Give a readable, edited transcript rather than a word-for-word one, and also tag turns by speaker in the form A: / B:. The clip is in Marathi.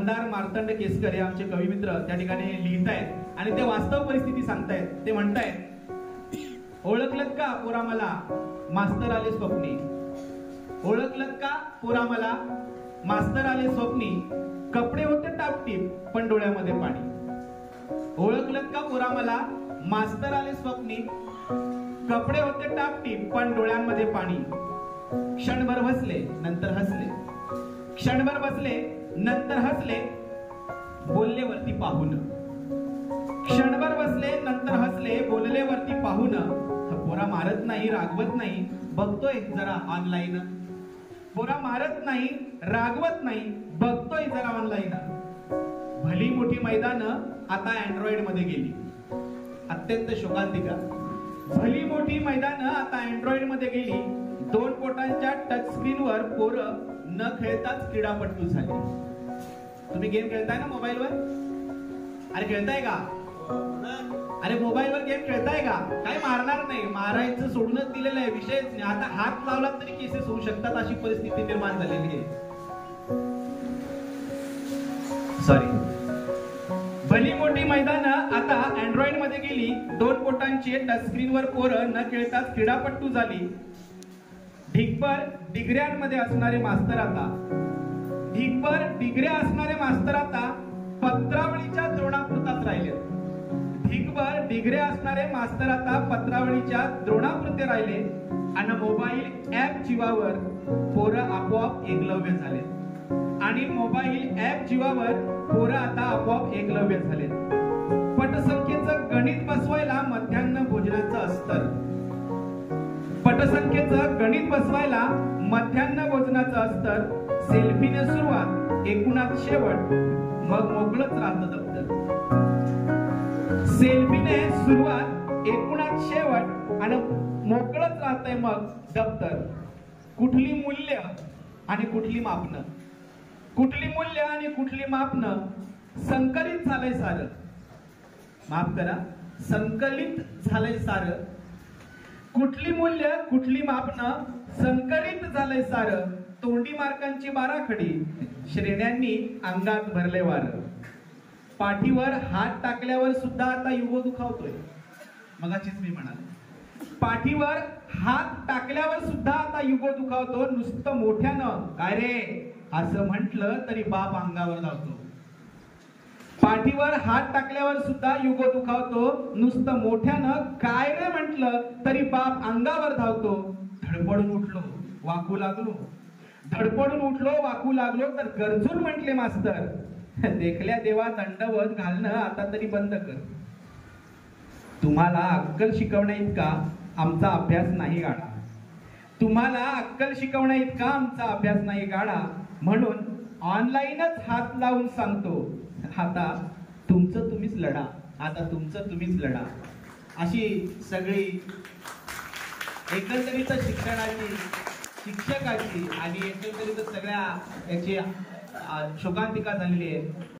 A: आमदार मार्तंड केसकर हे आमचे कवी मित्र त्या ठिकाणी लिहितायत आणि ते वास्तव परिस्थिती सांगतायत. ते म्हणतायत, ओळखलत का पोरा मला मास्तर आले स्वप्नी, ओळखलत का पोरा मला मास्तर आले स्वप्नी, कपडे होते टापटीप पण डोळ्यामध्ये पाणी. ओळखलत का पोरा मला मास्तर आले स्वप्नी, कपडे होते टापटीप पण डोळ्यांमध्ये पाणी. क्षणभर बसले नंतर हसले, क्षणभर बसले नंतर हसले, बोलले वरती पाहून. क्षणभर बसले नंतर हसले, बोलले वरती पाहून. पोरा मारत नाही रागवत नाही, बघतोय जरा ऑनलाईन. पोरा मारत नाही रागवत नाही, बघतोय जरा ऑनलाईन. भली मोठी मैदान आता अँड्रॉइड मध्ये गेली, अत्यंत शोकांतिका. भली मोठी मैदान आता अँड्रॉइड मध्ये गेली. 2 बोटांच्या टच स्क्रीनवर पोरं न खेळताच क्रीडापटू झाले. तुम्ही गेम खेळताय ना मोबाईलवर? अरे खेळताय का? अरे मोबाईलवर गेम खेळताय का? काय मारणार नाही, मारायचं सोडूनच दिलेलं आहे, विषयच नाही. आता हात लावला तरी केसेस होऊ शकतात, अशी परिस्थिती निर्माण झालेली आहे. सॉरी. भली मोठी मैदान आता अँड्रॉइड मध्ये गेली. 2 बोटांची टच स्क्रीनवर पोरं न खेळताच क्रीडापटू झाली. ढिगभर डिग्र्यांमध्ये असणारे मास्तर आता, ढिगभर डिग्र्या असणारे मास्तर आता पत्रावळीच्या द्रोणापुरताच राहिले. ढिगभर डिग्र्या असणारे मास्तर आता पत्रावळीच्या द्रोणापुरते राहिले आणि मोबाईल ऍप जीवावर पोरं आपोआप एकलव्य झाले. आणि मोबाईल ऍप जीवावर पोरं आता आपोआप एकलव्य झाले. पटसंख्येचं गणित बसवायला मध्यान्ह भोजनाचं अस्तर, पटसंख्येचं गणित बसवायला मध्यान्ह भोजनाचं अस्तर. सेल्फीने सुरुवात एकूणात शेवट, मग मोकळच राहतं दप्तर. सेल्फीने सुरुवात एकूणात शेवट आणि मोकळच राहतंय मग दप्तर. कुठली मूल्य आणि कुठली मापनं, कुठली मूल्य आणि कुठली मापनं संकलित झालंय सारं. माफ करा, संकलित झालंय सारं. कुठली मूल्य कुठली मापनं संकलित झालंय सारं. तोंडी मार्कांची बाराखडी श्रेण्यांनी अंगात भरले वार. पाठीवर हात टाकल्यावर सुद्धा आता युगो दुखावतोय. मगाचीच मी म्हणाल, पाठीवर हात टाकल्यावर सुद्धा आता युगो दुखावतो. नुसतं मोठ्यानं काय रे असं म्हटलं तरी बाप अंगावर धावतो. पाठीवर हात टाकल्यावर सुद्धा युगो दुखावतो. नुसतं मोठ्यानं काय रे म्हटलं तरी बाप अंगावर धावतो. धडपडून उठलो वाकू लागलो, धडपडून उठलो वाकू लागलो तर गरजून म्हटले मास्तर, देखल्या देवा दंडवत घालणं आता तरी बंद कर. तुम्हाला अक्कल शिकवण्या इतका आमचा अभ्यास नाही गाडा, तुम्हाला अक्कल शिकवण्या इतका आमचा अभ्यास नाही गाडा. म्हणून ऑनलाईनच हात लावून सांगतो, आता तुमचं तुम्हीच लढा, आता तुमचं तुम्हीच लढा. अशी सगळी एकंदरीत शिक्षणाची, शिक्षकाची आणि एकंदरीत सगळ्या याची शोकांतिका झालेली आहे.